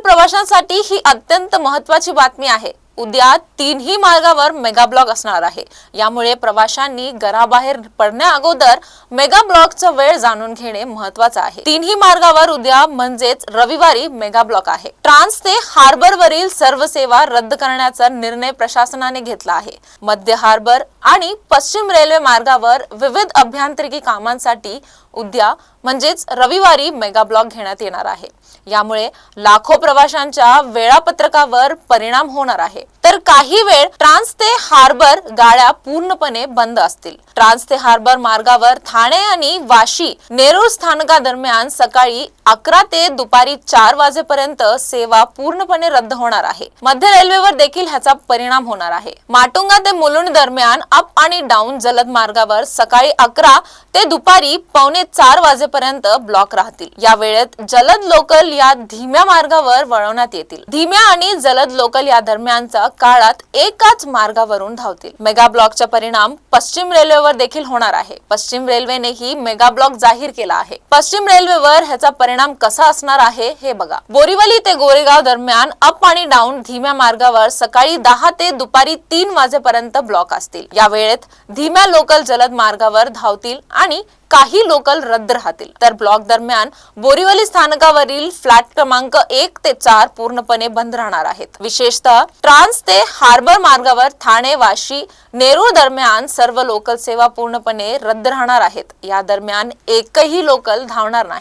प्रवाशांसाठी ही अत्यंत महत्त्वाची बातमी आहे। उद्या तीनही मार्गावर मेगा ब्लॉक असणार आहे। यामुळे प्रवाशांनी घराबाहेर पडण्या अगोदर मेगा ब्लॉकचा वेळ जाणून घेणे महत्त्वाचे आहे। तीनही मार्गावर उद्या म्हणजेच रविवारी मेगा ब्लॉक आहे। ट्रान्स ते हार्बर वरील सर्व सेवा रद्द करण्याचा निर्णय प्रशासनाने घेतला आहे। मध्य हार्बर आणि पश्चिम रेल्वे मार्गावर विविध अभियांत्रिकी कामांसाठी उद्या म्हणजेच रविवारी मेगा ब्लॉक घेण्यात येणार आहे। यामुळे लाखो प्रवाशांच्या वेळापत्रकावर परिणाम होणार आहे। तर काही वेळ ट्रान्स ते हार्बर गाड्या पूर्णपणे बंद असतील। ट्रान्स ते हार्बर मार्गावर ठाणे आणि वाशी नेरूळ स्थानकादरम्यान सकाळी 11 ते दुपारी 4 वाजेपर्यंत सेवा पूर्णपणे रद्द होणार आहे। मध्य रेल्वेवर देखील ह्याचा परिणाम होणार आहे। माटुंगा ते मुलुंड दरम्यान अप आणि डाऊन जलद मार्गावर सकाळी 11 ते दुपारी 3:45 वाजेपर्यंत ब्लॉक राहतील। या वेळेत जलद लोकल या धीम्या मार्गावर वळवण्यात येतील। धीम्या आणि जलद लोकल या दरम्यानचा काळात एकाच मार्गावरून धावतील। मेगा ब्लॉकचा परिणाम पश्चिम रेल्वेवर देखील होणार आहे। पश्चिम रेल्वेनेही मेगा ब्लॉक जाहीर केला आहे। पश्चिम रेल्वेवर ह्याचा परिणाम कसा असणार आहे हे बघा। बोरीवली ते गोरेगाव दरम्यान अप आणि डाऊन धीम्या मार्गावर सकाळी 10 ते दुपारी 3 वाजेपर्यंत ब्लॉक असतील। या वेळेत धीम्या लोकल जलद मार्गावर धावतील आणि काही लोकल रद्द राहतील। तर ब्लॉक दरम्यान बोरीवली स्थानकावरील फ्लॅट क्रमांक 1 ते 4 पूर्णपणे बंद राहणार आहेत। विशेषतः ट्रान्स ते हार्बर मार्गावर ठाणे वाशी नेरूळ दरम्यान सर्व लोकल सेवा पूर्णपणे रद्द राहणार आहेत। या दरम्यान एकही लोकल धावणार नाही।